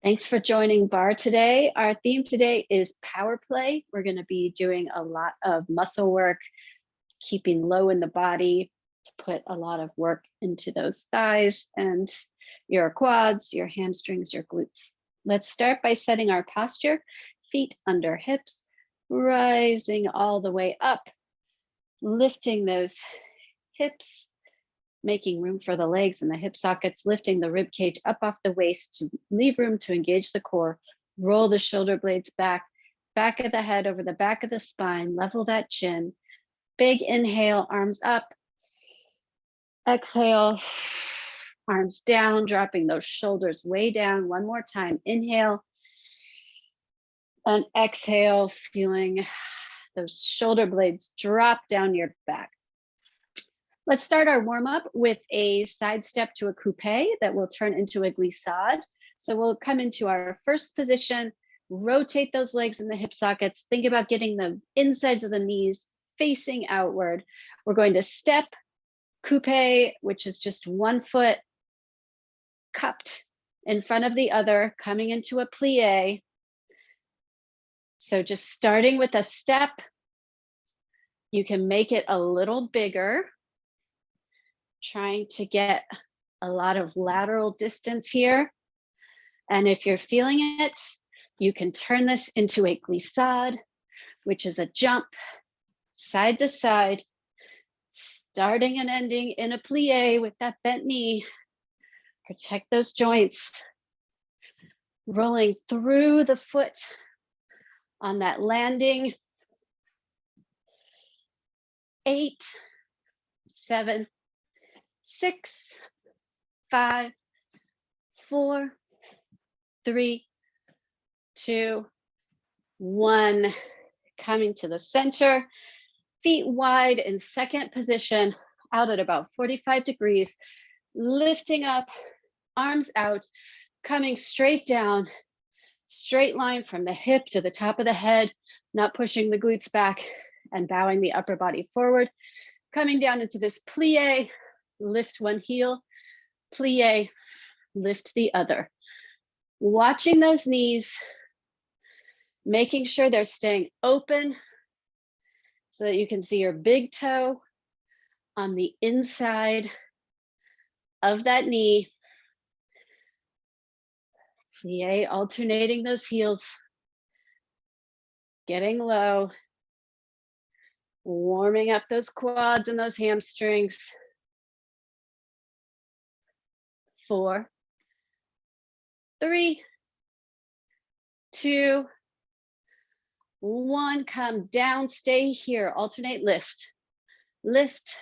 Thanks for joining Barre today. Our theme today is power play. We're going to be doing a lot of muscle work, keeping low in the body to put a lot of work into those thighs and your quads, your hamstrings, your glutes. Let's start by setting our posture, feet under hips, rising all the way up, lifting those hips, making room for the legs and the hip sockets, lifting the rib cage up off the waist to leave room to engage the core, roll the shoulder blades back, back of the head over the back of the spine, level that chin. Big inhale, arms up. Exhale, arms down, dropping those shoulders way down. One more time, inhale. And exhale, feeling those shoulder blades drop down your back. Let's start our warm-up with a side step to a coupe that will turn into a glissade. So we'll come into our first position, rotate those legs in the hip sockets. Think about getting the insides of the knees facing outward. We're going to step coupe, which is just one foot cupped in front of the other, coming into a plie. So just starting with a step, you can make it a little bigger, trying to get a lot of lateral distance here. And if you're feeling it, you can turn this into a glissade, which is a jump side to side, starting and ending in a plie with that bent knee. Protect those joints. Rolling through the foot on that landing. 8, 7, 6, 5, 4, 3, 2, 1. Coming to the center, feet wide in second position, out at about 45 degrees, lifting up, arms out, coming straight down, straight line from the hip to the top of the head, not pushing the glutes back and bowing the upper body forward. Coming down into this plie, lift one heel, plie, lift the other. Watching those knees, making sure they're staying open so that you can see your big toe on the inside of that knee. Plie, alternating those heels, getting low, warming up those quads and those hamstrings. 4, 3, 2, 1. Come down, stay here, alternate lift, lift,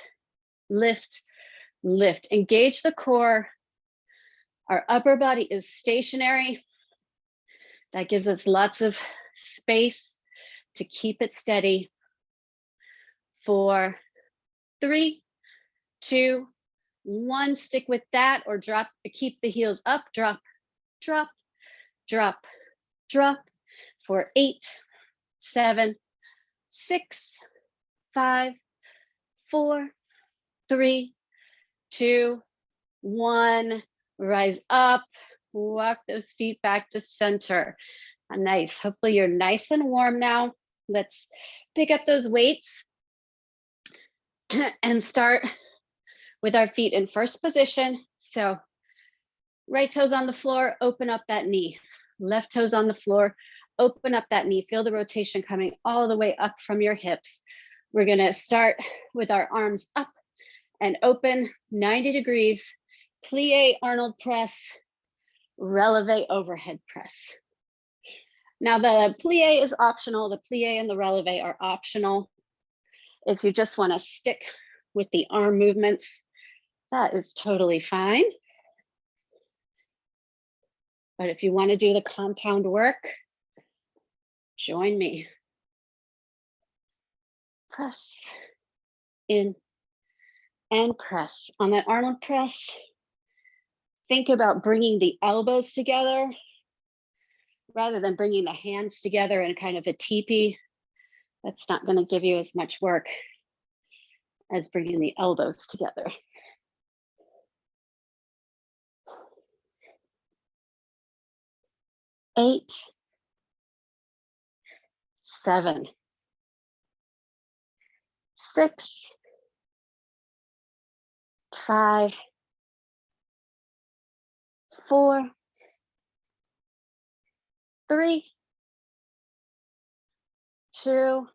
lift, lift. Engage the core. Our upper body is stationary. That gives us lots of space to keep it steady. 4, 3, 2, 1. Stick with that or drop, keep the heels up, drop, drop, drop, drop. For 8, 7, 6, 5, 4, 3, 2, 1. Rise up, walk those feet back to center. Nice. Hopefully you're nice and warm now. Let's pick up those weights and start with our feet in first position. So right toes on the floor, open up that knee. Left toes on the floor, open up that knee. Feel the rotation coming all the way up from your hips. We're gonna start with our arms up and open 90 degrees. Plie, Arnold Press, Releve, overhead press. Now the plie is optional. The plie and the releve are optional. If you just wanna stick with the arm movements, that is totally fine. But if you wanna do the compound work, join me. Press, in, and press. On that Arnold press, think about bringing the elbows together rather than bringing the hands together in kind of a teepee. That's not going to give you as much work as bringing the elbows together. 8, 7, 6, 5, 4, 3, 2,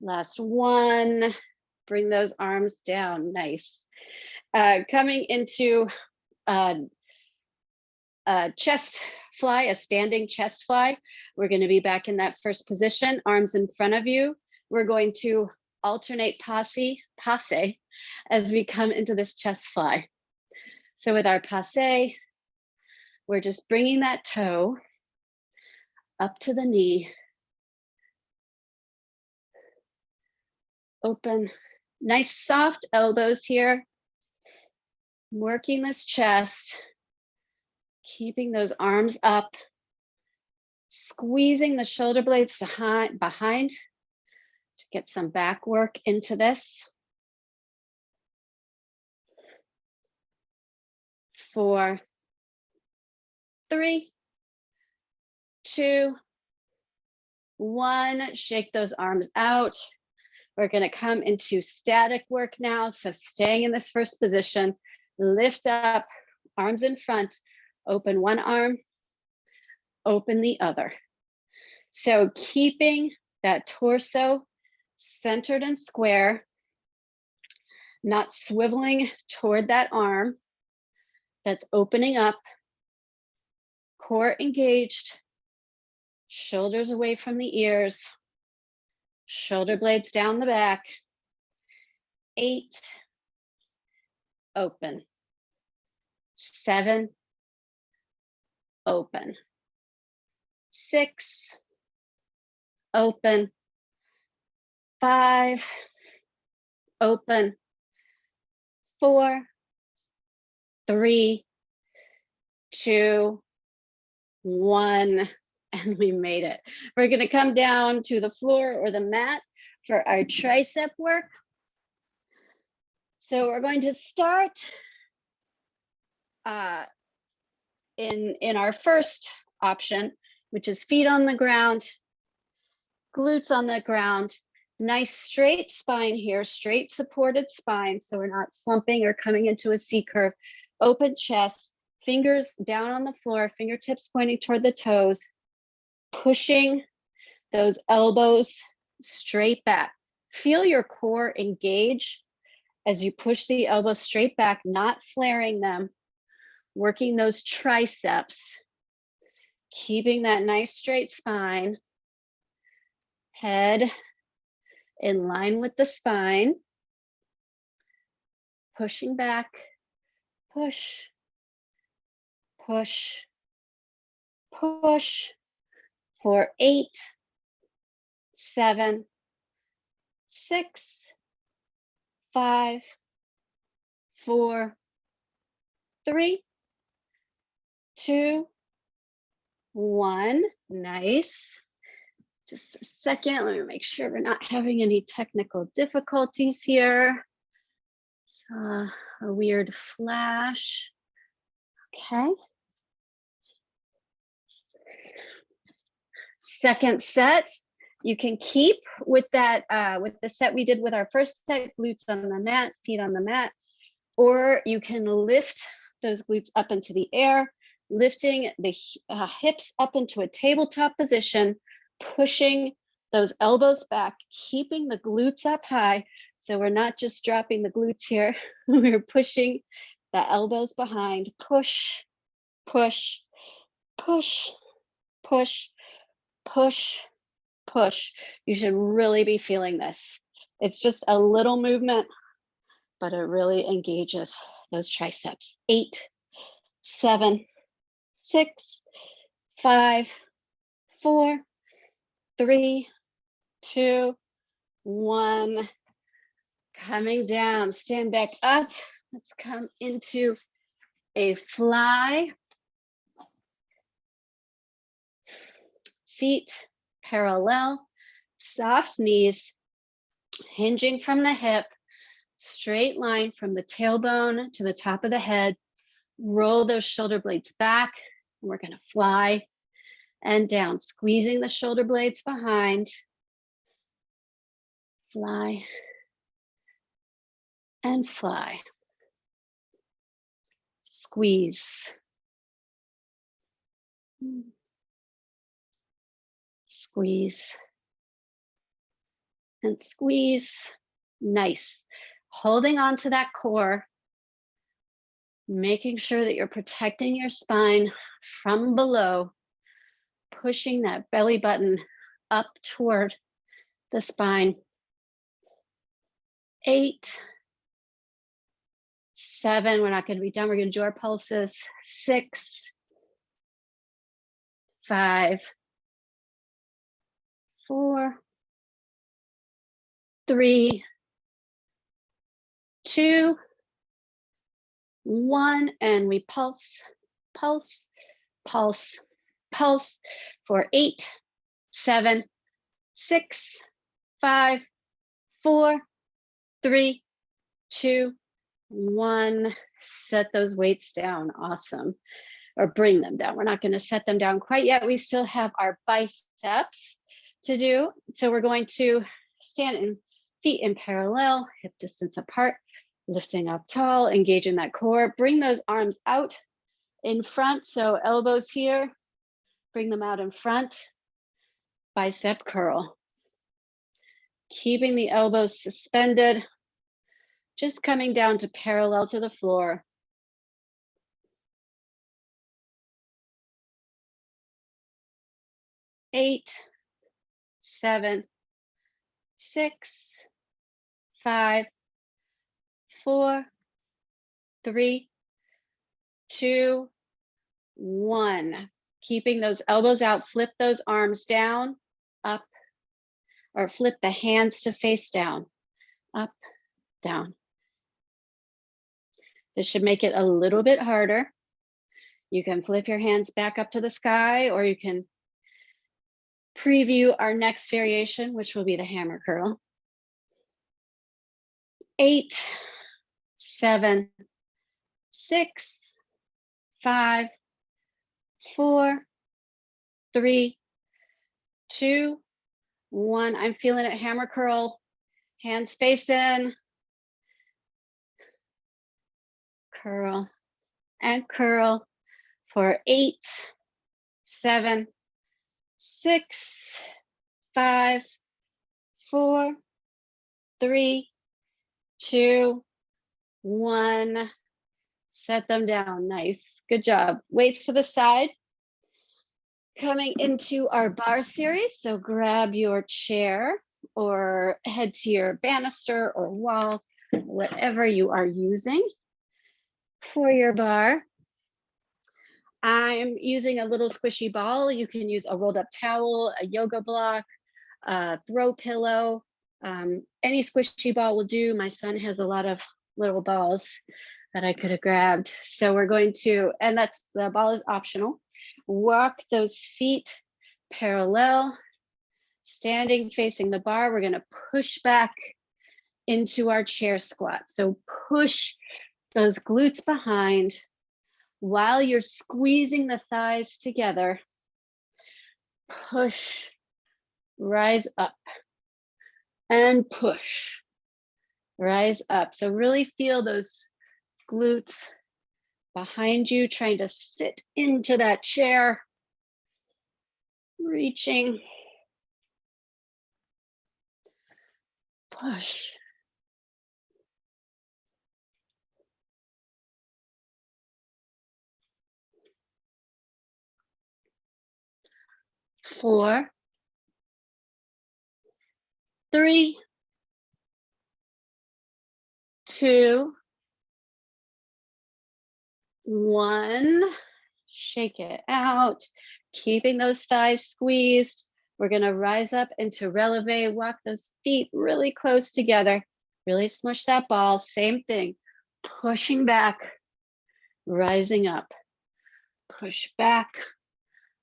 last one. Bring those arms down. Nice. Coming into a chest fly, a standing chest fly. We're going to be back in that first position, arms in front of you. We're going to alternate passe as we come into this chest fly. So with our passe, we're just bringing that toe up to the knee. Open, nice soft elbows here. Working this chest, keeping those arms up, squeezing the shoulder blades behind to get some back work into this. 4, 3, 2, 1. Shake those arms out. We're going to come into static work now. So staying in this first position, lift up, arms in front, open one arm, open the other. So keeping that torso centered and square, not swiveling toward that arm, that's opening up, core engaged, shoulders away from the ears, shoulder blades down the back. 8, open. 7, open. 6, open. 5, open. 4, 3, 2, 1, and we made it. We're going to come down to the floor or the mat for our tricep work. So we're going to start in our first option, which is feet on the ground, glutes on the ground. Nice straight spine here, straight supported spine, so we're not slumping or coming into a C curve. Open chest, fingers down on the floor, fingertips pointing toward the toes, pushing those elbows straight back. Feel your core engage as you push the elbows straight back, not flaring them, working those triceps, keeping that nice straight spine, head in line with the spine, pushing back, push, push, push for 8, 7, 6, 5, 4, 3, 2, 1. Nice. Just a second. Let me make sure we're not having any technical difficulties here. A weird flash. Okay. Second set. You can keep with that, with the set we did with our first set, glutes on the mat, feet on the mat, or you can lift those glutes up into the air, lifting the hips up into a tabletop position, pushing those elbows back, keeping the glutes up high. So we're not just dropping the glutes here, we're pushing the elbows behind, push, push, push, push, push, push. You should really be feeling this. It's just a little movement, but it really engages those triceps. 8, 7, 6, 5, 4, 3, 2, 1. Coming down, stand back up. Let's come into a fly. Feet parallel, soft knees, hinging from the hip, straight line from the tailbone to the top of the head. Roll those shoulder blades back, We're going to fly and down, squeezing the shoulder blades behind. Fly and fly. Squeeze. Squeeze. And squeeze. Nice. Holding on to that core, making sure that you're protecting your spine from below, pushing that belly button up toward the spine. 8, 7, we're not going to be done. We're going to do our pulses. 6, 5, 4, 3, 2, 1, and we pulse, pulse, pulse, pulse for 8, 7, 6, 5, 4, 3, 2, 1. Set those weights down. Awesome. Or bring them down. We're not going to set them down quite yet. We still have our biceps to do. So we're going to stand in feet in parallel, hip distance apart, lifting up tall, engaging that core. Bring those arms out in front. So elbows here, bring them out in front. Bicep curl. Keeping the elbows suspended, just coming down to parallel to the floor. 8, 7, 6, 5, 4, 3, 2, 1. Keeping those elbows out, flip those arms down, up, or flip the hands to face down, up, down. This should make it a little bit harder. You can flip your hands back up to the sky, or you can preview our next variation, which will be the hammer curl. 8, 7, 6, 5, 4, 3, 2, 1. I'm feeling it. Hammer curl, hands face in, curl and curl for 8, 7, 6, 5, 4, 3, 2, 1. Set them down. Nice. Good job. Weights to the side. Coming into our bar series. So grab your chair or head to your banister or wall, whatever you are using for your bar. I'm using a little squishy ball. You can use a rolled up towel, a yoga block, a throw pillow. Any squishy ball will do. My son has a lot of little balls that I could have grabbed. So we're going to, and the ball is optional. Walk those feet parallel, standing facing the bar. We're going to push back into our chair squat. So push those glutes behind while you're squeezing the thighs together. Push, rise up, and push, rise up. So really feel those glutes behind you, trying to sit into that chair, reaching, push. Four, 3, 2, 1. Shake it out, keeping those thighs squeezed. We're going to rise up into releve, walk those feet really close together, really smush that ball. Same thing, pushing back, rising up, push back,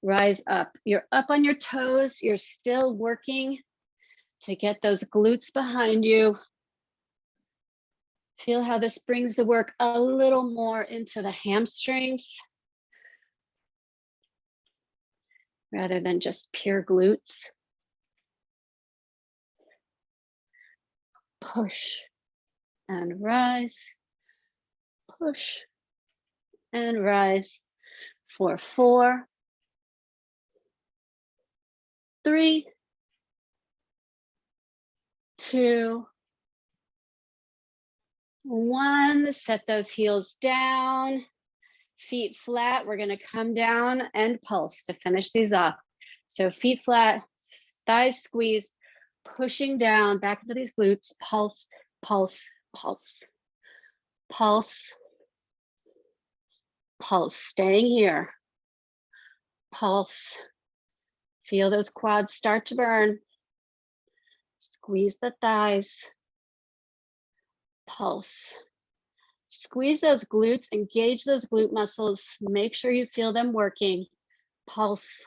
rise up. You're up on your toes. You're still working to get those glutes behind you. Feel how this brings the work a little more into the hamstrings. rather than just pure glutes. Push and rise, push and rise for 4, 3, 2, 1. Set those heels down, feet flat. We're going to come down and pulse to finish these off. So feet flat, thighs squeezed, pushing down back into these glutes. Pulse, pulse, pulse, pulse, pulse. Staying here. Pulse. Feel those quads start to burn. Squeeze the thighs. Pulse. Squeeze those glutes, engage those glute muscles. Make sure you feel them working. Pulse.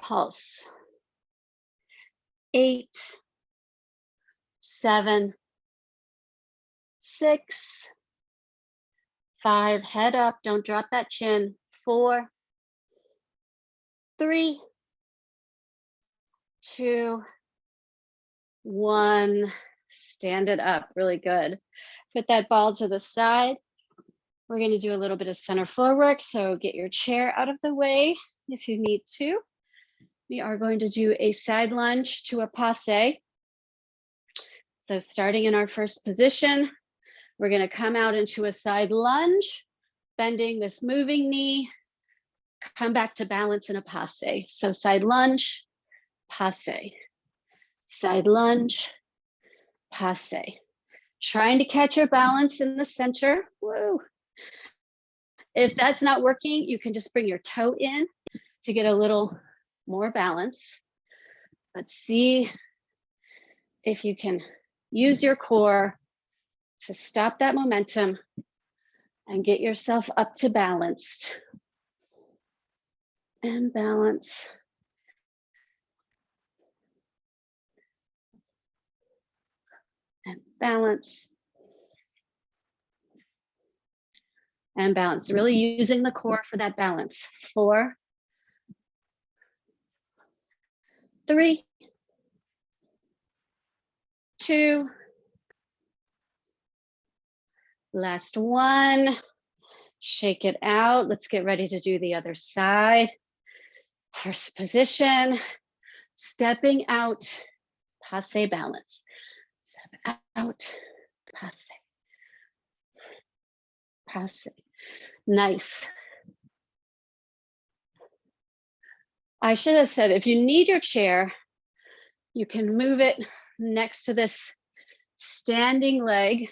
Pulse. 8, 7, 6, 5. Head up. Don't drop that chin. 4, 3, 2, 1. Stand it up. Really good. Put that ball to the side. We're going to do a little bit of center floor work. So get your chair out of the way if you need to. We are going to do a side lunge to a passe. So starting in our first position, we're going to come out into a side lunge, bending this moving knee, come back to balance in a passe. So side lunge, passe, side lunge, passe. Trying to catch your balance in the center. Woo. If that's not working, you can just bring your toe in to get a little more balance. But see if you can use your core to stop that momentum and get yourself up to balanced. And balance. And balance. And balance. Really using the core for that balance. 4, 3, 2. Last one. Shake it out. Let's get ready to do the other side. First position. Stepping out. Passe balance. Step out. Passe. Passe. Nice. I should have said, if you need your chair, you can move it next to this standing leg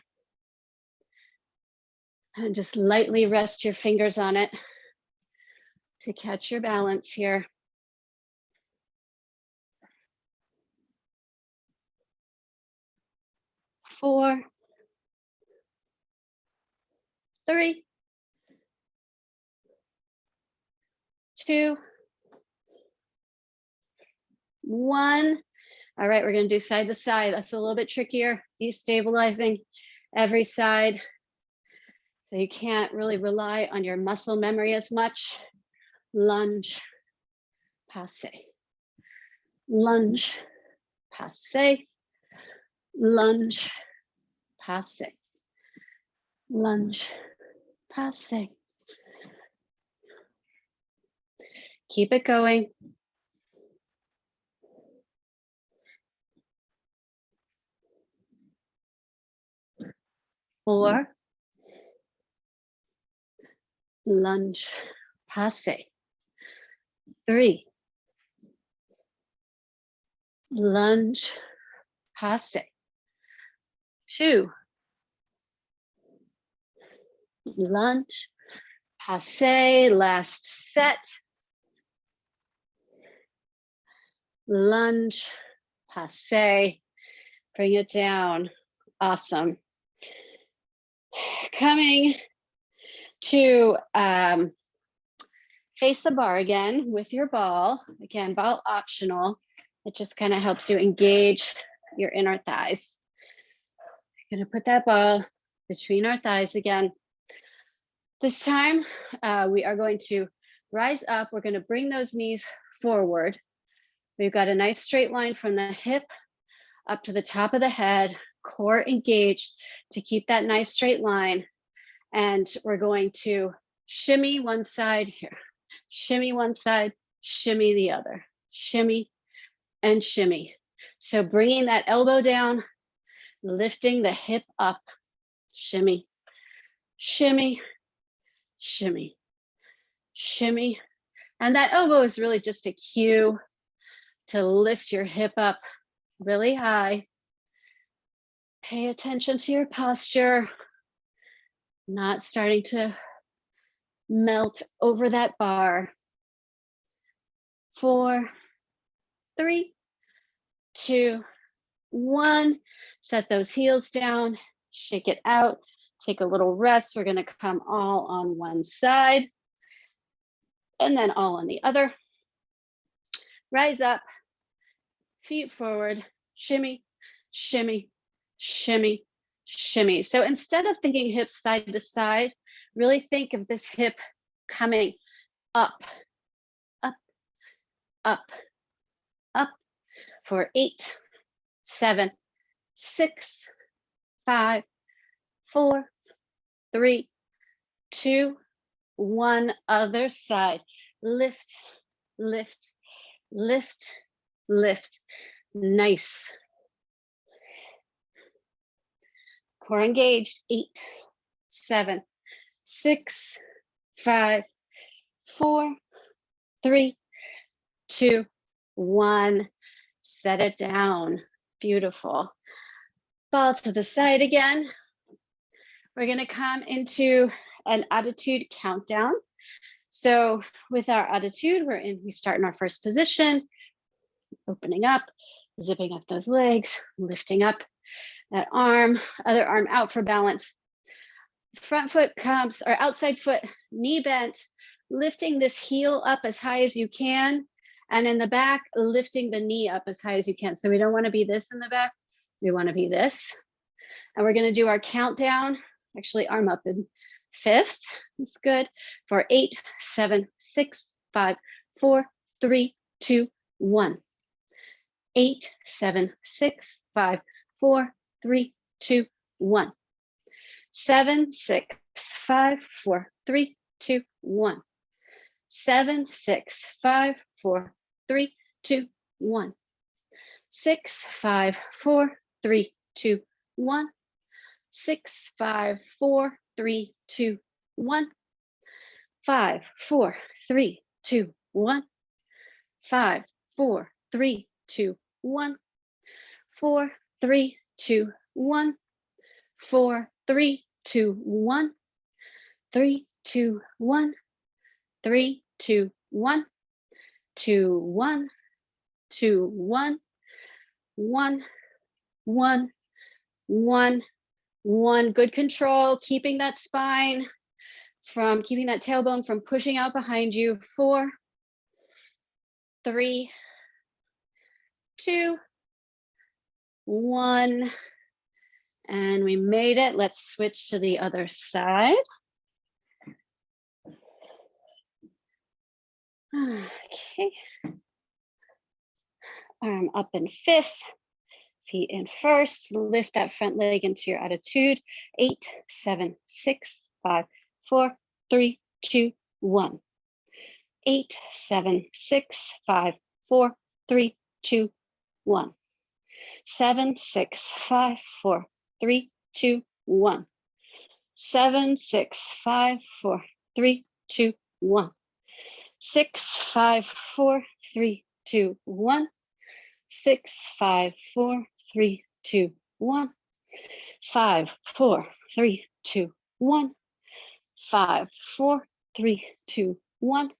and just lightly rest your fingers on it to catch your balance here. Four, 3, 2, 1. All right, we're going to do side to side. That's a little bit trickier, destabilizing every side. So you can't really rely on your muscle memory as much. Lunge, passe. Lunge, passe. Lunge, passe. Lunge, passe. Keep it going. 4, lunge, passe. 3, lunge, passe. 2, lunge, passe. Last set. Lunge, passe. Bring it down. Awesome. Coming to face the bar again with your ball. Again, ball optional. It just kind of helps you engage your inner thighs. You're going to put that ball between our thighs again. This time, we are going to Rise up. We're going to bring those knees forward. We've got a nice straight line from the hip up to the top of the head, core engaged to keep that nice straight line. And we're going to shimmy one side here, shimmy one side, shimmy the other, shimmy and shimmy. So bringing that elbow down, lifting the hip up, shimmy, shimmy, shimmy, shimmy. And that elbow is really just a cue to lift your hip up really high. Pay attention to your posture, not starting to melt over that bar. 4, 3, 2, 1. Set those heels down, shake it out, take a little rest. We're going to come all on one side and then all on the other. Rise up, feet forward, shimmy, shimmy, shimmy, shimmy. So instead of thinking hips side to side, really think of this hip coming up, up, up, up for 8, 7, 6, 5, 4, 3, 2, 1. Other side. Lift, lift, lift, lift. Nice. Core engaged. 8, 7, 6, 5, 4, 3, 2, 1. Set it down. Beautiful. Fall to the side again. We're going to come into an attitude countdown. So with our attitude, we start in our first position, opening up, zipping up those legs, lifting up that arm, other arm out for balance. Front foot comes, or outside foot, knee bent, lifting this heel up as high as you can. And in the back, lifting the knee up as high as you can. So we don't want to be this in the back. We want to be this. And we're going to do our countdown. Actually, arm up in fifths. That's good. For 8, 7, 6, 5, 4, 3, 2, 1. 8, 7, 6, 5, 4, 3, 2, 1. 7, 6, 5, 4, 3, 2, 1. 7, 6, 5, 4, 3, 2, 1. 6, 5, 4, 3, 2, 1. 6, 5, 4, 3, 2, 1. 5, 4, 3, 2, 1. 5, 4, 3, 2, 1. 4, 3, 2, 1. 4, 3, 2, 1. 3, 2, 1. 3, 2, 1. 2, 1. 2, 1. 1, 1, 1, 1. Good control, keeping that spine keeping that tailbone from pushing out behind you. 4, 3, 2, 1. And we made it. Let's switch to the other side. Okay. Arm up in fifths, feet in first. Lift that front leg into your attitude. 8, 7, 6, 5, 4, 3, 2, 1. 8, 7, 6, 5, 4, 3, 2, 1. 7, 6, 5, 4, 3, 2, 1. 7, 6, 5, 4, 3, 2, 1. 6, 5, 4, 3, 2, 1. 6, 5, 4, 3, 2, 1. 5, 4, 3, 2, 1. 5, 4, 3, 2, 1.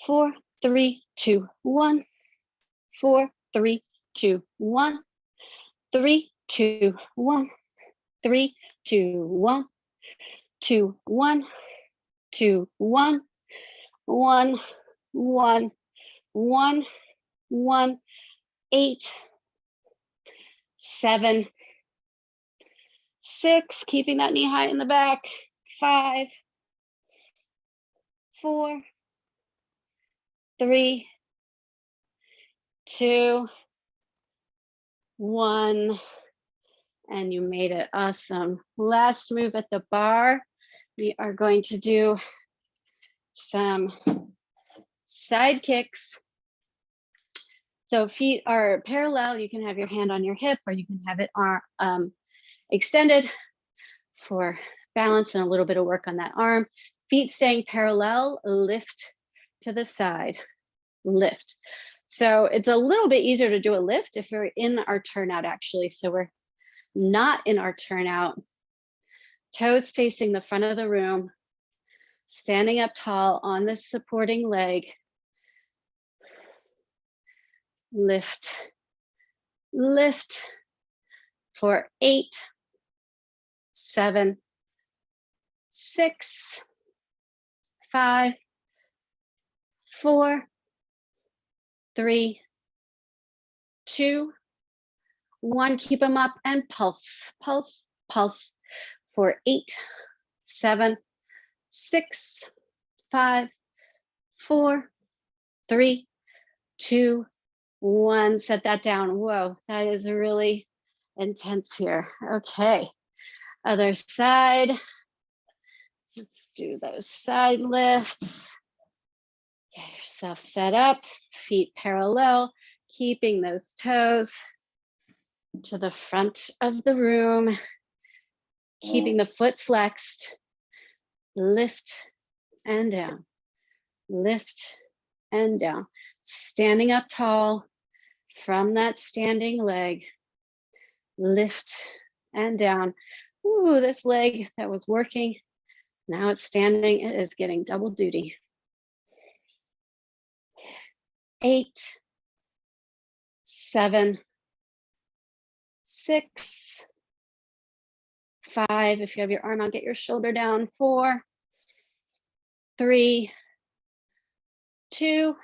4, 3, 2, 1. 4, 3, 2, 1. 3, 2, 1. 3, 2, 1. 2, 1. 2, 1. 1, 1, 1, 1. 8, 7, 6, keeping that knee high in the back. 5, 4, 3, 2, 1. And you made it. Awesome. Last move at the bar. We are going to do some side kicks. So feet are parallel. You can have your hand on your hip, or you can have it extended for balance and a little bit of work on that arm. Feet staying parallel, lift to the side, lift. So it's a little bit easier to do a lift if we're in our turnout, actually. So we're not in our turnout. Toes facing the front of the room, standing up tall on this supporting leg. Lift, lift for 8, 7, 6, 5, 4, 3, 2, 1. Keep them up and pulse, pulse, pulse for 8, 7, 6, 5, 4, 3, 2, 1. Set that down. Whoa, that is really intense here. Okay, other side. Let's do those side lifts. Get yourself set up, feet parallel, keeping those toes to the front of the room, keeping the foot flexed. Lift and down, lift and down. Standing up tall from that standing leg. Lift and down. Ooh, this leg that was working, now it's standing. It is getting double duty. 8, 7, 6, 5. If you have your arm out, get your shoulder down. 4, 3, 2,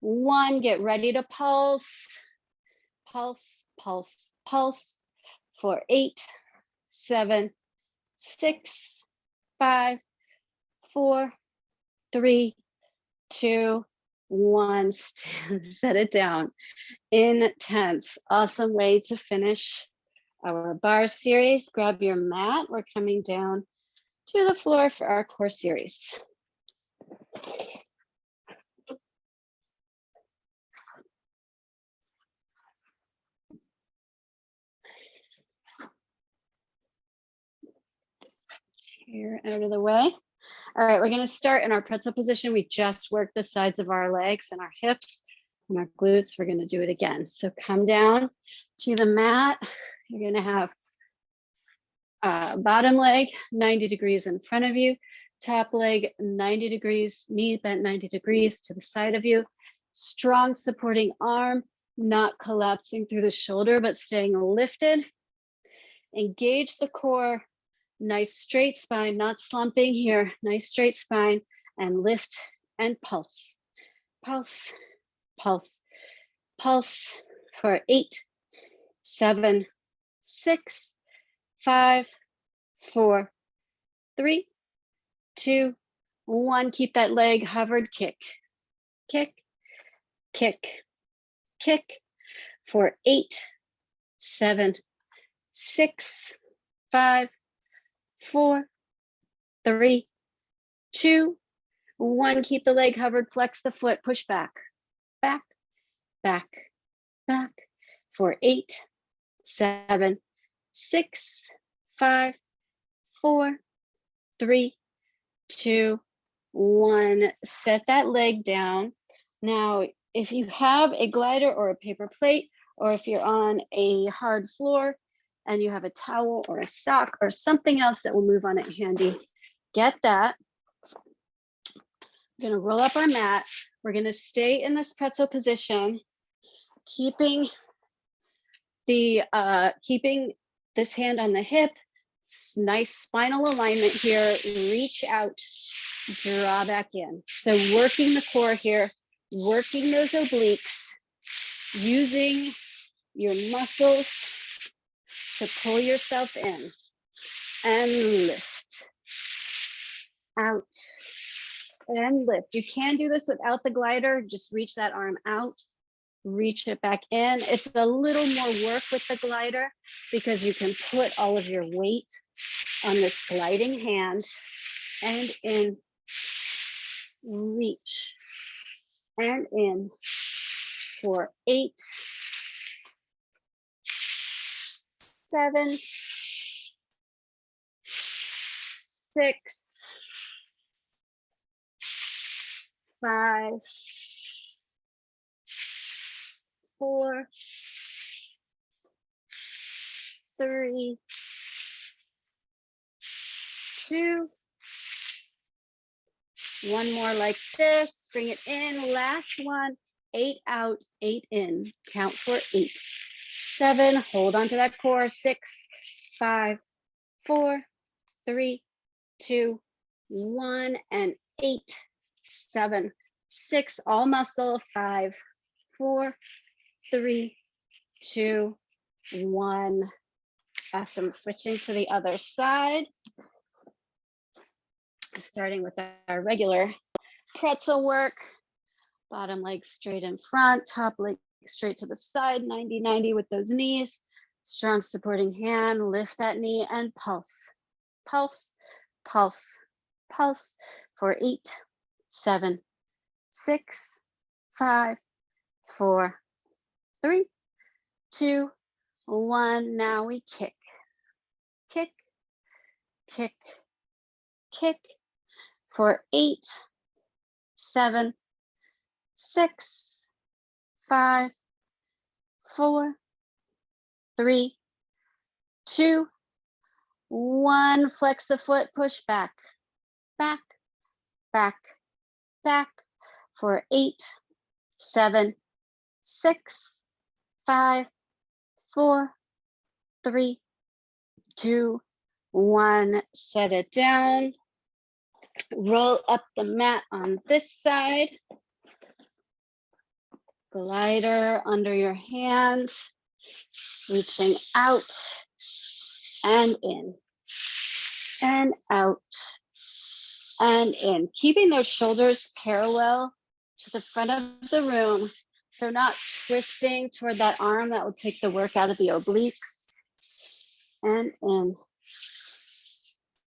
1. Get ready to pulse. Pulse, pulse, pulse for 8, 7, 6, 5, 4, 3, 2, 1. Set it down. Intense. Awesome way to finish our bar series. Grab your mat. We're coming down to the floor for our core series. Chair out of the way. All right, we're going to start in our pretzel position. We just worked the sides of our legs and our hips and our glutes. We're going to do it again. So come down to the mat. You're going to have bottom leg 90 degrees in front of you, top leg 90 degrees, knee bent 90 degrees to the side of you. Strong supporting arm, not collapsing through the shoulder, but staying lifted. Engage the core. Nice straight spine, not slumping here. Nice straight spine, and lift and pulse. Pulse, pulse, pulse for 8, 7, 6, 5, 4, 3, 2, 1. Keep that leg hovered. Kick, kick, kick, kick for 8, 7, 6, 5, 4, 3, 2, 1. Keep the leg hovered. Flex the foot. Push back, back, back, back for 8, 7, 6, 5, 4, 3, 2, 1. Set that leg down. Now, if you have a glider or a paper plate, or if you're on a hard floor and you have a towel or a sock or something else that will move on it handy, get that. We're going to roll up our mat. We're going to stay in this pretzel position, keeping this hand on the hip. Nice spinal alignment here. Reach out, draw back in. So working the core here, working those obliques, using your muscles to pull yourself in, and lift, out, and lift. You can do this without the glider. Just reach that arm out, reach it back in. It's a little more work with the glider because you can put all of your weight on this gliding hand, and in, reach, and in for 8, 7, 6, 5, 4, 3, 2, one more like this, bring it in, last one, 8 out, 8 in, count for 8, 7, hold on to that core, 6, 5, 4, 3, 2, 1, and 8, 7, 6, all muscle, 5, 4, 3, 2, 1. Awesome. Switching to the other side. Starting with our regular pretzel work. Bottom leg straight in front, top leg straight to the side, 90-90 with those knees. Strong supporting hand, lift that knee and pulse, pulse, pulse, pulse for 8, 7, 6, 5, 4, 3, 2, 1. Now we kick, kick, kick, kick for 8, 7, 6, 5, 4, 3, 2, 1. Flex the foot, push back, back, back, back for 8, 7, 6, 5, 4, 3, 2, 1. Set it down. Roll up the mat on this side. Glider under your hand, reaching out and in, and out and in. Keeping those shoulders parallel to the front of the room, so not twisting toward that arm. That will take the work out of the obliques. And in,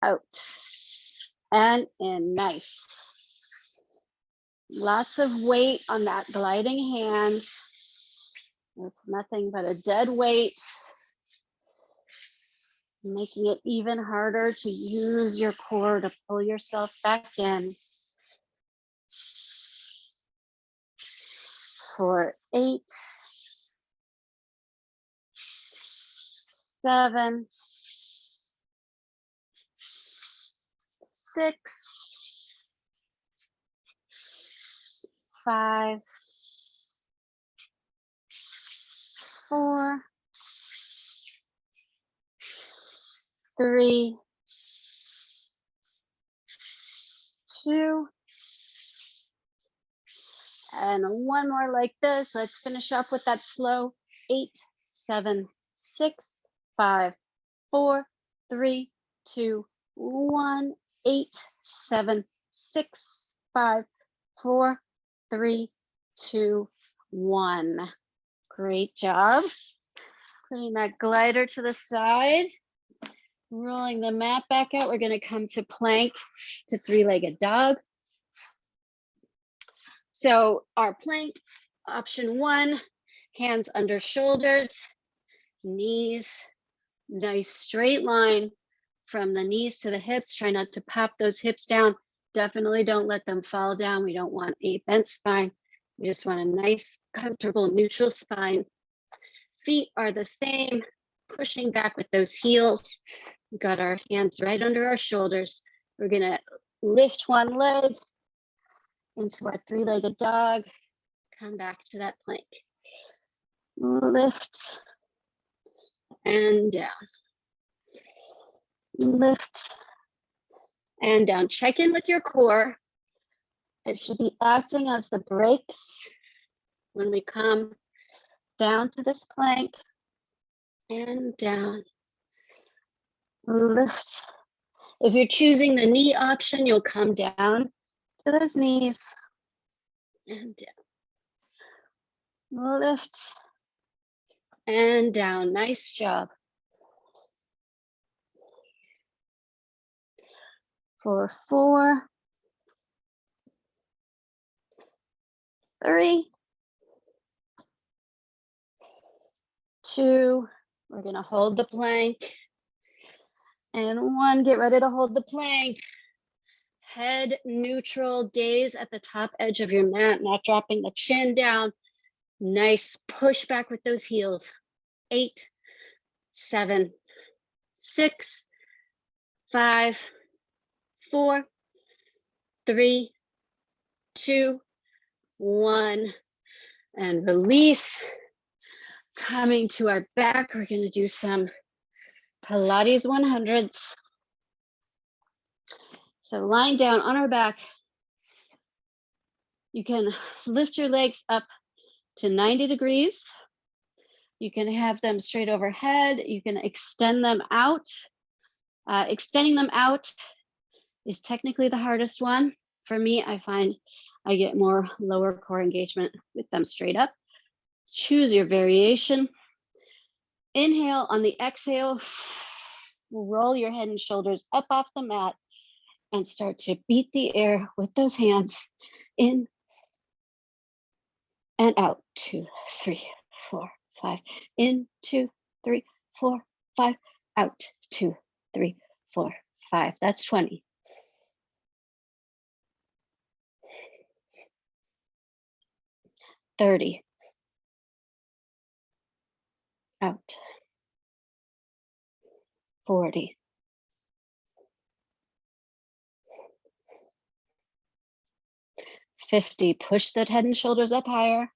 out, and in. Nice. Lots of weight on that gliding hand. It's nothing but a dead weight, making it even harder to use your core to pull yourself back in. For 8, 7, 6, 5, 4, 3, 2, and one more like this. Let's finish up with that slow 8, 7, 6, 5, 4, 3, 2, 1, 8, 7, 6, 5, 4, 3, 2, 1. Great job. Putting that glider to the side, rolling the mat back out. We're going to come to plank to three-legged dog. So our plank, option 1, hands under shoulders, knees, nice straight line from the knees to the hips. Try not to pop those hips down. Definitely don't let them fall down. We don't want a bent spine. We just want a nice, comfortable, neutral spine. Feet are the same, pushing back with those heels. We've got our hands right under our shoulders. We're gonna lift one leg into our three-legged dog. Come back to that plank. Lift and down. Lift and down. Check in with your core. It should be acting as the brakes when we come down to this plank and down. Lift. If you're choosing the knee option, you'll come down to those knees and down. Lift and down. Nice job. For 4, 3, 2, we're going to hold the plank. And 1, get ready to hold the plank. Head neutral, gaze at the top edge of your mat, not dropping the chin down. Nice push back with those heels. 8, 7, 6, 5, 4, 3, 2, 1, and release. Coming to our back, we're going to do some Pilates 100s. So lying down on our back, you can lift your legs up to 90 degrees. You can have them straight overhead. You can extend them out. Extending them out is technically the hardest one. For me, I find I get more lower core engagement with them straight up. Choose your variation. Inhale. On the exhale, roll your head and shoulders up off the mat and start to beat the air with those hands. In and out. 2, 3, 4, 5. In, 2, 3, 4, 5. Out. 2, 3, 4, 5. That's 20. $30. Out. 40. 50. Push that head and shoulders up higher.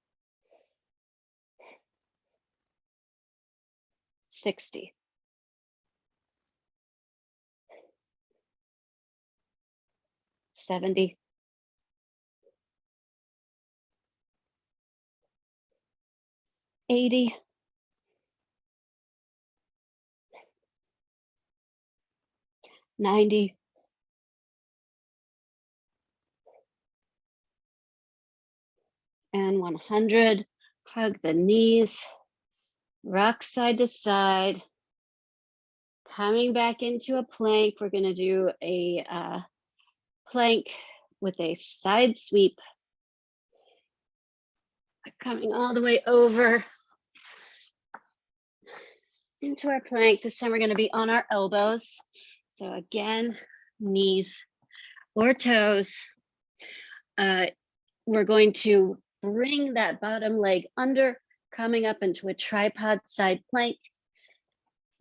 60. 70. 80. 90. 100. Hug the knees. Rock side to side. Coming back into a plank. We're going to do a plank with a side sweep. Coming all the way over into our plank. This time we're going to be on our elbows. So again, knees or toes. We're going to bring that bottom leg under, coming up into a tripod side plank.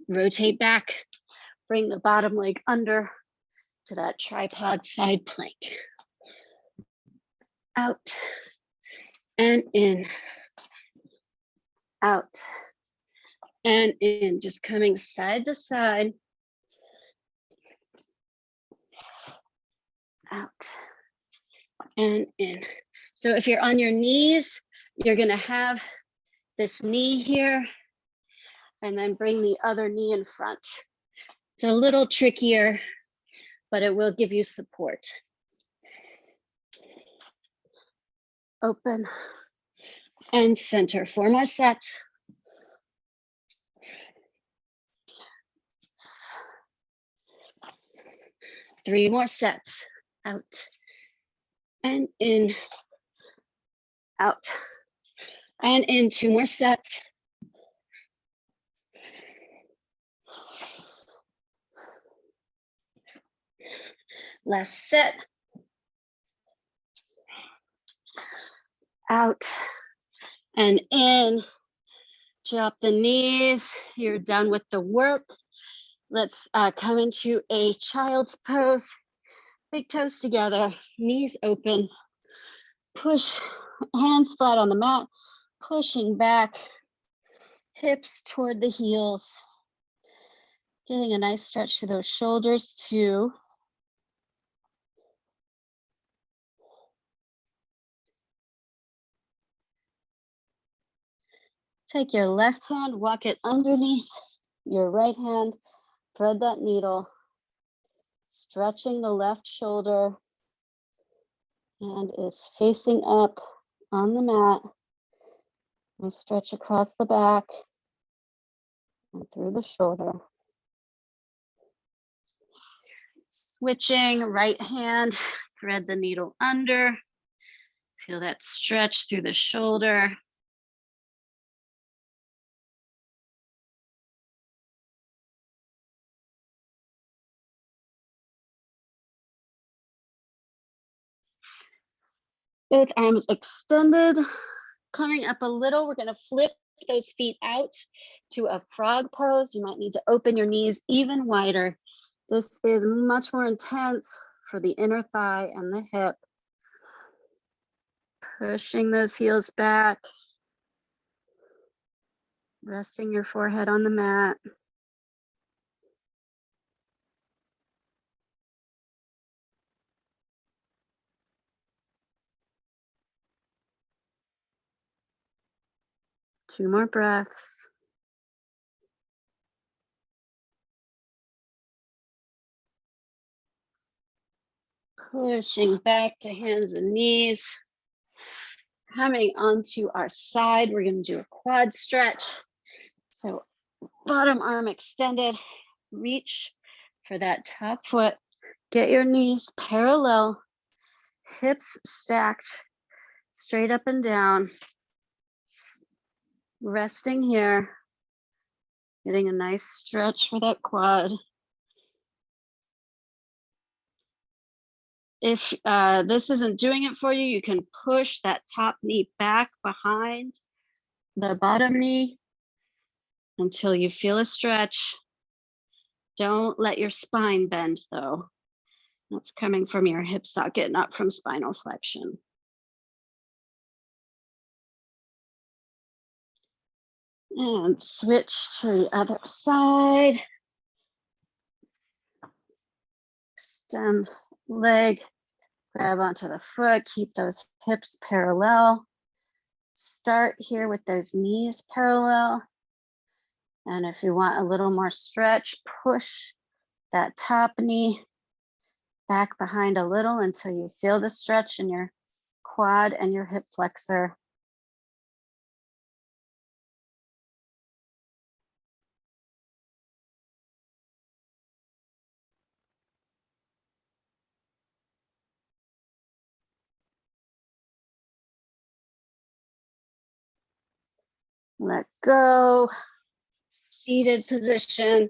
Rotate back, bring the bottom leg under to that tripod side plank. Out and in. Out and in, just coming side to side. Out and in. So if you're on your knees, you're going to have this knee here and then bring the other knee in front. It's a little trickier, but it will give you support. Open and center. 4 more sets. Three more sets. Out and in. Out and in. 2 more sets. Last set. Out and in. Drop the knees. You're done with the work. Let's come into a child's pose. Big toes together, knees open. Push, hands flat on the mat, pushing back, hips toward the heels. Getting a nice stretch to those shoulders too. Take your left hand, walk it underneath your right hand, thread that needle, stretching the left shoulder. Hand is facing up on the mat. And stretch across the back and through the shoulder. Switching, right hand, thread the needle under. Feel that stretch through the shoulder. Both arms extended. Coming up a little, we're going to flip those feet out to a frog pose. You might need to open your knees even wider. This is much more intense for the inner thigh and the hip. Pushing those heels back. Resting your forehead on the mat. Two more breaths. Pushing back to hands and knees. Coming onto our side, we're going to do a quad stretch. So bottom arm extended, reach for that top foot. Get your knees parallel, hips stacked, straight up and down. Resting here, getting a nice stretch for that quad. If this isn't doing it for you, you can push that top knee back behind the bottom knee until you feel a stretch. Don't let your spine bend though. That's coming from your hip socket, not from spinal flexion. And switch to the other side. Extend leg, grab onto the foot, keep those hips parallel. Start here with those knees parallel. And if you want a little more stretch, push that top knee back behind a little until you feel the stretch in your quad and your hip flexor. Let go. Seated position,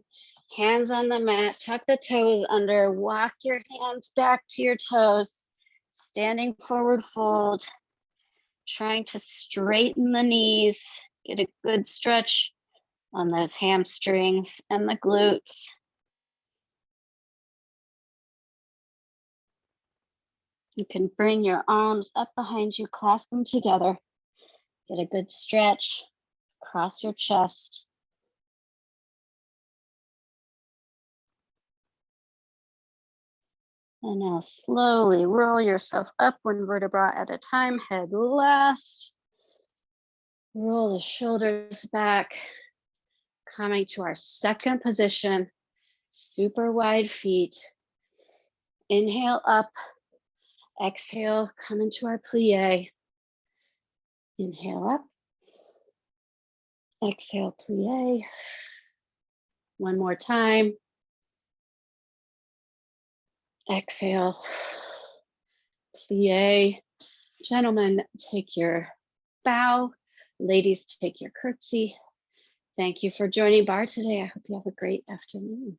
hands on the mat, tuck the toes under, walk your hands back to your toes, standing forward fold, trying to straighten the knees, get a good stretch on those hamstrings and the glutes. You can bring your arms up behind you, clasp them together, get a good stretch across your chest. And now slowly roll yourself up one vertebra at a time, head last. Roll the shoulders back, coming to our second position, super wide feet. Inhale up, exhale, come into our plie. Inhale up, exhale, plie. One more time. Exhale, plie. Gentlemen, take your bow. Ladies, take your curtsy. Thank you for joining Barre today. I hope you have a great afternoon.